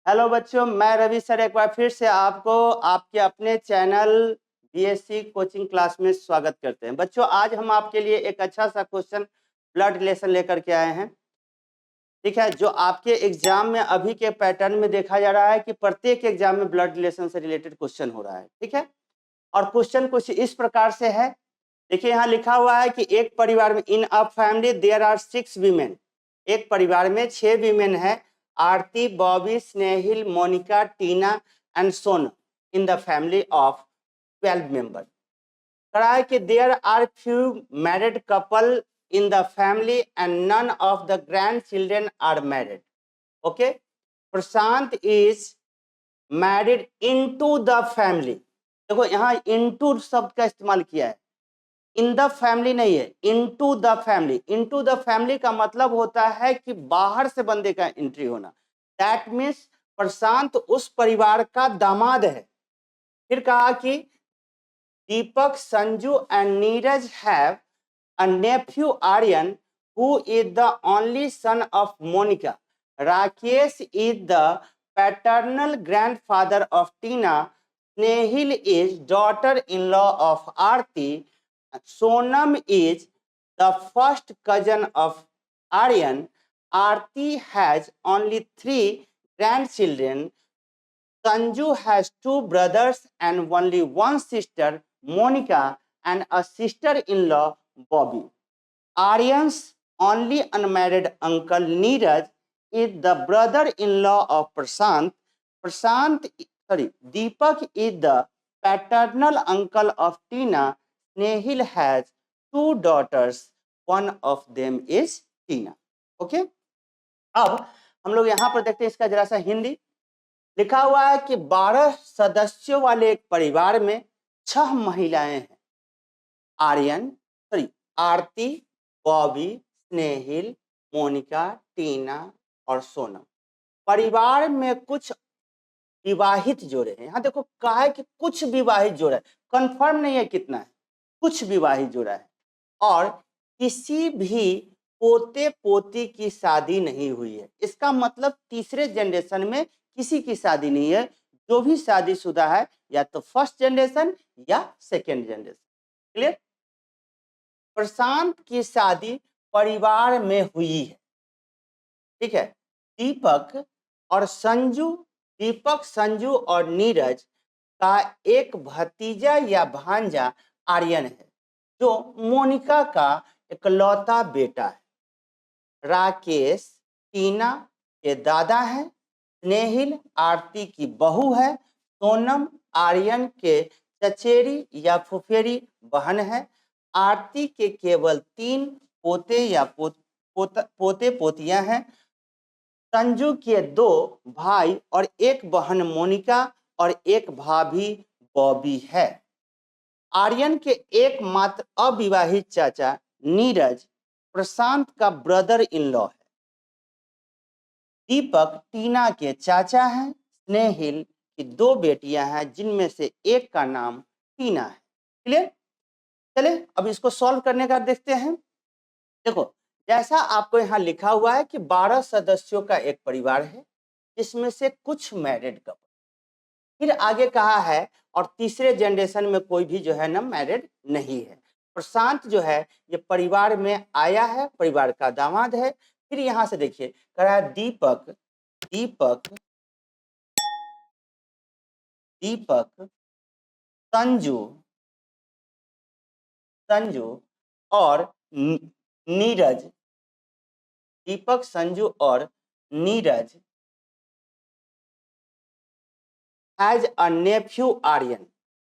Hello बच्चों, मैं Ravi sir एक बार फिर से आपको आपके अपने चैनल बीएससी कोचिंग क्लास में स्वागत करते हैं। बच्चों, आज हम आपके लिए एक अच्छा सा क्वेश्चन ब्लड रिलेशन लेकर के आए हैं। ठीक है, जो आपके एग्जाम में अभी के पैटर्न में देखा जा रहा है कि प्रत्येक एग्जाम में ब्लड रिलेशन से रिलेटेड क्वेश्चन हो रहा है। ठीक है, और क्वेश्चन कुछ इस प्रकार से है। देखिए, यहाँ लिखा हुआ है कि एक परिवार में in a family there are 6 women. एक परिवार में 6 वीमेन है। Aarti, Bobby, Snehil, Monika, Tina and Sonam in the family of 12 member. कहा है कि there are few married couple in the family and none of the grand children are married. Okay, Prashant is married into the family. देखो, यहाँ into शब्द का इस्तेमाल किया है, इन द फैमिली नहीं है, into the family. Into the family का मतलब होता है कि बाहर से बंदे का एंट्री होना। दैट मीन्स प्रशांत उस परिवार का दामाद है। फिर कहा कि Deepak, Sanju and Neeraj have a nephew Aryan who is the only son of Monika. Rakesh is the paternal grandfather of Tina. Snehil is daughter in law of Aarti. Sonam is the first cousin of Aryan. Aarti has only 3 grandchildren. Sanju has 2 brothers and only 1 sister, Monica, and a sister-in-law, Bobby. Aryan's only unmarried uncle, Neeraj, is the brother-in-law of Prashant. Deepak is the paternal uncle of Tina. Snehil has 2 daughters. One of them is Tina. Okay, अब हम लोग यहाँ पर देखते हैं इसका जरा सा हिंदी। लिखा हुआ है कि 12 सदस्यों वाले एक परिवार में 6 महिलाएं हैं। आरती, बॉबी, स्नेहिल, मोनिका, टीना और सोनम। परिवार में कुछ विवाहित जोड़े हैं। यहाँ देखो, कहा है कि कुछ विवाहित जोड़ा है, कंफर्म नहीं है कितना है, कुछ विवाहित जोड़ा है। और किसी भी पोते पोती की शादी नहीं हुई है। इसका मतलब तीसरे जनरेशन में किसी की शादी नहीं है। जो भी शादीशुदा है या तो फर्स्ट जनरेशन या सेकेंड जनरेशन। क्लियर? प्रशांत की शादी परिवार में हुई है। ठीक है, दीपक, संजू और नीरज का एक भतीजा या भांजा आर्यन है, जो मोनिका का इकलौता बेटा है। राकेश टीना के दादा है। स्नेहिल आरती की बहू है। सोनम आर्यन के चचेरी या फुफेरी बहन है। आरती के केवल 3 पोते या पोते पोतियां हैं। संजू के 2 भाई और 1 बहन मोनिका और 1 भाभी बॉबी है। आर्यन के एकमात्र अविवाहित चाचा नीरज प्रशांत का ब्रदर इन लॉ है। दीपक टीना के चाचा हैं। स्नेहिल की 2 बेटियां हैं, जिनमें से एक का नाम टीना है। क्लियर? चले अब इसको सॉल्व करने का देखते हैं। देखो, जैसा आपको यहाँ लिखा हुआ है कि 12 सदस्यों का एक परिवार है, जिसमें से कुछ मैरिड कपल। फिर आगे कहा है और तीसरे जनरेशन में कोई भी जो है ना मैरिड नहीं है। प्रशांत जो है ये परिवार में आया है, परिवार का दामाद है। फिर यहाँ से देखिए, कह रहा है दीपक, संजू और नीरज। दीपक, संजू और Neeraj has a nephew Aryan.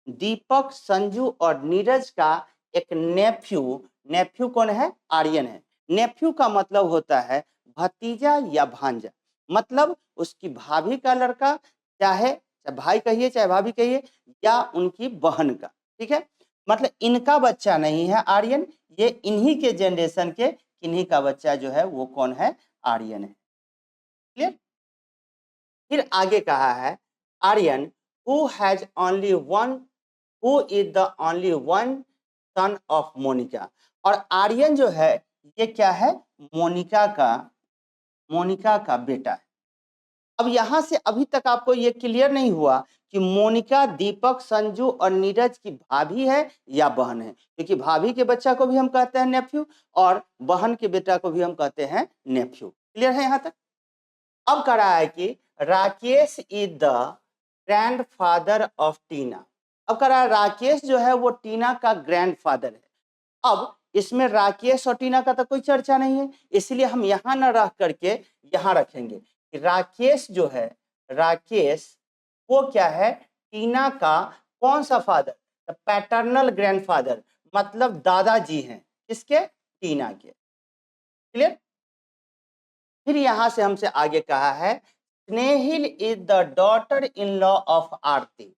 दीपक, संजू और नीरज का एक नेफ्यू कौन है? आर्यन है। नेफ्यू का मतलब होता है भतीजा या भांजा, मतलब उसकी भाभी का लड़का, चाहे भाई कहिए चाहे भाभी कहिए, या उनकी बहन का। ठीक है, मतलब इनका बच्चा नहीं है आर्यन, ये इन्हीं के जनरेशन के किन्हीं का बच्चा जो है वो कौन है? आर्यन है। क्लियर? फिर आगे कहा है Aryan who has only one who is the only one son of Monika. और आर्यन जो है ये क्या है? मोनिका का बेटा है। अब यहाँ से अभी तक आपको ये क्लियर नहीं हुआ कि मोनिका, दीपक, संजू और नीरज की भाभी है या बहन है, क्योंकि भाभी के बच्चा को भी हम कहते हैं नेफ्यू और बहन के बेटा को भी हम कहते हैं नेफ्यू। क्लियर है यहाँ तक? अब कह रहा है कि Rakesh is the grandfather of Tina. अब कह रहा है राकेश जो है वो टीना का ग्रैंडफादर है। अब इसमें राकेश और टीना का तो कोई चर्चा नहीं है, इसलिए हम यहाँ न रख करके यहाँ रखेंगे कि राकेश जो है, राकेश वो क्या है, टीना का कौन सा फादर, पैटर्नल ग्रैंडफादर, मतलब दादाजी हैं किसके, टीना के। क्लियर? फिर यहां से हमसे आगे कहा है Snehil is the daughter in law of Aarti.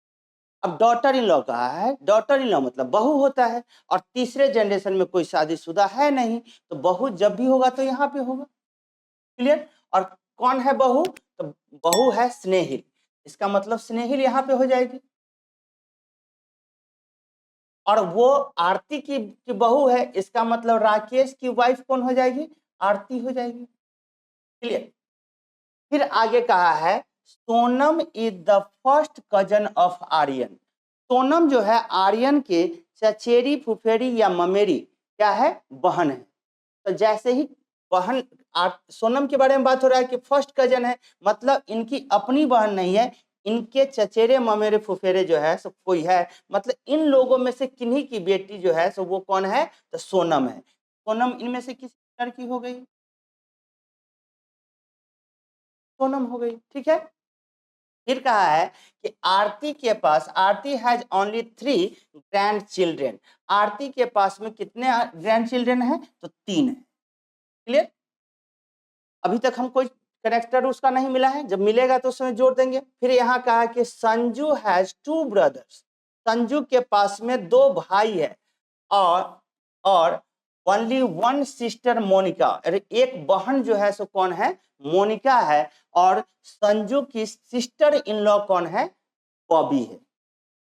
अब डॉटर इन लॉ कहा है, डॉटर इन लॉ मतलब बहू होता है, और तीसरे जनरेशन में कोई शादीशुदा है नहीं, तो बहू जब भी होगा तो यहाँ पे होगा। क्लियर? और कौन है बहू, तो बहू है स्नेहिल, इसका मतलब स्नेहिल यहाँ पे हो जाएगी। और वो आरती की बहू है, इसका मतलब राकेश की वाइफ कौन हो जाएगी, आरती हो जाएगी। क्लियर? फिर आगे कहा है Sonam is the first cousin of Aryan. Sonam जो है आर्यन के चचेरी, फुफेरी या ममेरी क्या है, बहन है। तो जैसे ही बहन, सोनम के बारे में बात हो रहा है कि फर्स्ट कजन है, मतलब इनकी अपनी बहन नहीं है, इनके चचेरे, ममेरे, फुफेरे जो है सब कोई है, मतलब इन लोगों में से किन्हीं की बेटी जो है सो वो कौन है, तो सोनम है। सोनम इनमें से किस लड़की हो गई, सोनम हो गई। ठीक है? फिर कहा है कि आरती के पास, आरती हैज ओनली 3 ग्रैंड चिल्ड्रेन। आरती के पास में कितने ग्रैंड चिल्ड्रेन हैं, तो 3 है। क्लियर? अभी तक हम कोई करेक्टर उसका नहीं मिला है, जब मिलेगा तो उसमें जोड़ देंगे। फिर यहाँ कहा कि संजू हैज 2 ब्रदर्स। संजू के पास में 2 भाई है, और ओनली 1 सिस्टर मोनिका। अरे एक बहन जो है सो कौन है, मोनिका है, और संजू की सिस्टर इन लॉ कौन है, बॉबी है।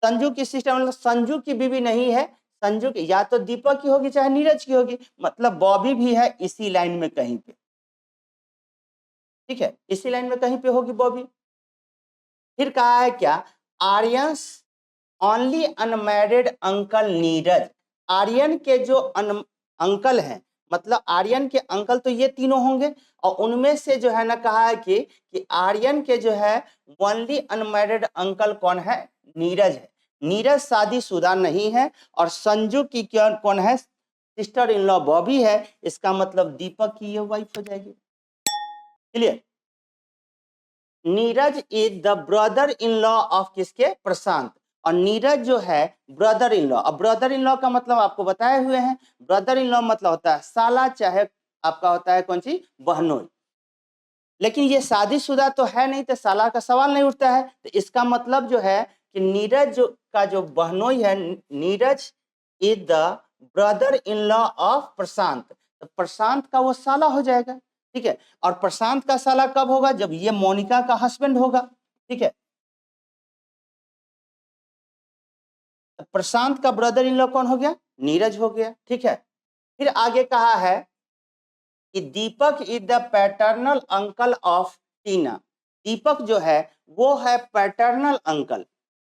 संजू की सिस्टर मतलब संजू की बीवी नहीं है, संजू की या तो दीपक की होगी चाहे नीरज की होगी, मतलब बॉबी भी है इसी लाइन में कहीं पे। ठीक है, इसी लाइन में कहीं पे होगी बॉबी। फिर कहा है क्या, Aryan's only unmarried uncle Neeraj. Aryan के जो अंकल हैं, मतलब आर्यन के अंकल तो ये तीनों होंगे, और उनमें से जो है ना कहा है कि आर्यन के जो है ओनली अनमैरिड अंकल कौन है, नीरज है। नीरज शादीशुदा नहीं है, और संजू की क्या कौन है, सिस्टर इन लॉ बॉबी है, इसका मतलब दीपक की ये वाइफ हो जाएगी। Clear? Neeraj is the brother in law of किसके, प्रशांत। और नीरज जो है ब्रदर इन लॉ, अब ब्रदर इन लॉ का मतलब आपको बताए हुए हैं, ब्रदर इन लॉ मतलब होता है साला, चाहे आपका होता है कौन सी, बहनोई। लेकिन ये शादीशुदा तो है नहीं, तो साला का सवाल नहीं उठता है, तो इसका मतलब जो है कि नीरज का जो बहनोई है, Neeraj is the brother in law of Prashant, तो प्रशांत का वो साला हो जाएगा। ठीक है? और प्रशांत का साला कब होगा, जब ये मोनिका का हस्बैंड होगा। ठीक है? प्रशांत का ब्रदर इन लॉ कौन हो गया, नीरज हो गया। ठीक है? फिर आगे कहा है कि Deepak is the paternal uncle of Tina. Deepak जो है वो है पैटर्नल अंकल।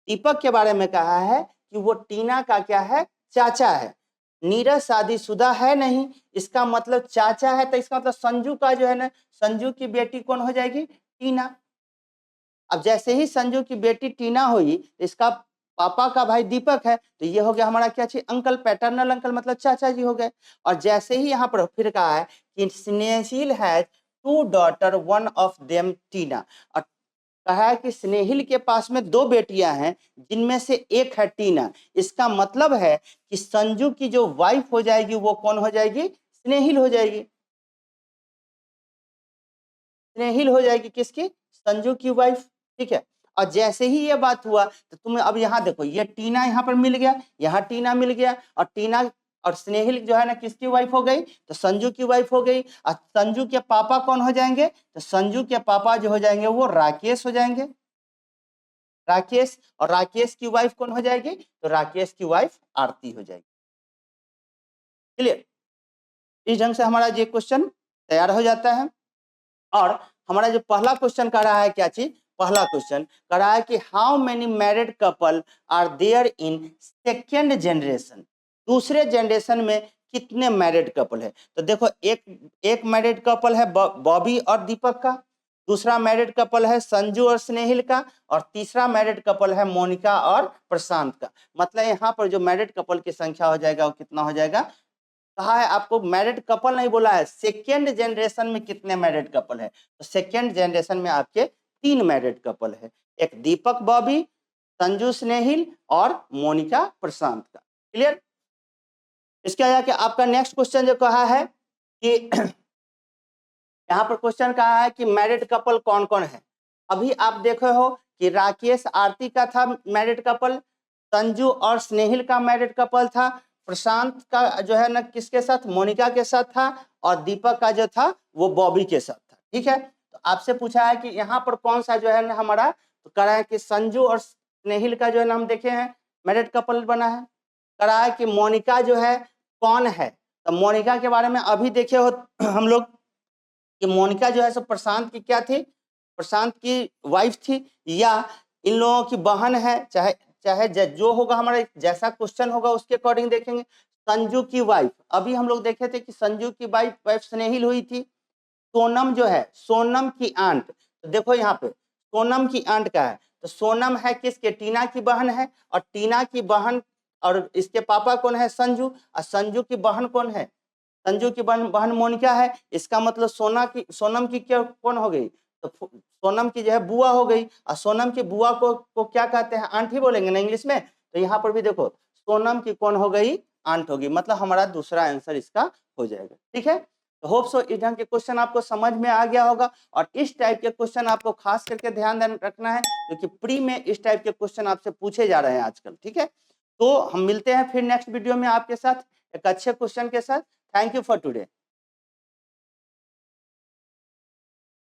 दीपक के बारे में कहा है कि वो टीना का क्या है, चाचा है। नीरज शादीशुदा है नहीं, इसका मतलब चाचा है, तो इसका मतलब संजू का जो है ना, संजू की बेटी कौन हो जाएगी, टीना। अब जैसे ही संजू की बेटी टीना हुई, तो इसका पापा का भाई दीपक है, तो ये हो गया हमारा क्या चीज, अंकल, पैटर्नल अंकल मतलब चाचा जी हो गए। और जैसे ही यहाँ पर फिर कहा है कि Snehil has 2 daughter, one of them Tina. और कहा है कि स्नेहिल के पास में 2 बेटियां हैं, जिनमें से एक है टीना। इसका मतलब है कि संजू की जो वाइफ हो जाएगी वो कौन हो जाएगी, स्नेहिल हो जाएगी। स्नेहिल हो जाएगी किसकी, संजू की वाइफ। ठीक है? और जैसे ही ये बात हुआ, तो तुम्हें अब यहाँ देखो, ये टीना यहाँ पर मिल गया, यहाँ टीना मिल गया, और टीना और स्नेहिल जो है ना किसकी वाइफ हो गई, तो संजू की वाइफ हो गई। और संजू के पापा कौन हो जाएंगे, तो संजू के पापा जो हो जाएंगे वो राकेश हो जाएंगे, राकेश। और राकेश की वाइफ कौन हो जाएगी, तो राकेश की वाइफ आरती हो जाएगी। क्लियर? इस ढंग से हमारा ये क्वेश्चन तैयार हो जाता है। और हमारा जो पहला क्वेश्चन कर रहा है क्या चीज, पहला क्वेश्चन कर रहा है कि how many married couple are there in second generation, दूसरे जनरेशन में कितने मैरिड कपल है। तो देखो एक मैरिड कपल है बॉबी और दीपक का, दूसरा मैरिड कपल है संजू और स्नेहिल का, और तीसरा मैरिड कपल है मोनिका और प्रशांत का। मतलब यहाँ पर जो मैरिड कपल की संख्या हो जाएगा वो कितना हो जाएगा, कहा है आपको मैरिड कपल नहीं बोला है, सेकेंड जनरेशन में कितने मैरिड कपल है। तो सेकेंड जनरेशन में आपके 3 मैरिड कपल है, एक दीपक बॉबी, संजू स्नेहिल और मोनिका प्रशांत का। क्लियर। इसके आगे कि आपका नेक्स्ट क्वेश्चन जो कहा है कि यहाँ पर क्वेश्चन कहा है कि मैरिड कपल कौन कौन है। अभी आप देखे हो कि राकेश आरती का था मैरिड कपल, संजू और स्नेहिल का मैरिड कपल था, प्रशांत का जो है ना किसके साथ, मोनिका के साथ था, और दीपक का जो था वो बॉबी के साथ था। ठीक है, तो आपसे पूछा है कि यहाँ पर कौन सा जो है ना हमारा, तो करा है कि संजू और स्नेहिल का जो है ना हम देखे हैं मैरिड कपल बना है। करा है कि मोनिका जो है कौन है, तो मोनिका के बारे में अभी देखे हो हम लोग कि मोनिका जो है सो प्रशांत की क्या थी, प्रशांत की वाइफ थी, या इन लोगों की बहन है, चाहे चाहे जो होगा हमारा जैसा क्वेश्चन होगा उसके अकॉर्डिंग देखेंगे। संजू की वाइफ, अभी हम लोग देखे थे कि संजू की वाइफ स्नेहिल हुई थी। सोनम जो है, सोनम की आंट, तो देखो यहाँ पे सोनम की आंट का है, तो सोनम है किसके, टीना की बहन है, और टीना की बहन और इसके पापा कौन है, संजू, और संजू की बहन कौन है, संजू की बहन मोनिका है। इसका मतलब सोनम की क्या कौन हो गई, तो सोनम की जो है बुआ हो गई, और सोनम की बुआ को क्या कहते हैं, आंट ही बोलेंगे ना इंग्लिश में। तो यहाँ पर भी देखो सोनम की कौन हो गई, आंट होगी, मतलब हमारा दूसरा आंसर इसका हो जाएगा। ठीक है, तो होप सो इस ढंग के क्वेश्चन आपको समझ में आ गया होगा, और इस टाइप के क्वेश्चन आपको खास करके ध्यान रखना है क्योंकि प्री में इस टाइप के क्वेश्चन आपसे पूछे जा रहे हैं आजकल। ठीक है, तो हम मिलते हैं फिर नेक्स्ट वीडियो में आपके साथ एक अच्छे क्वेश्चन के साथ। Thank you for today.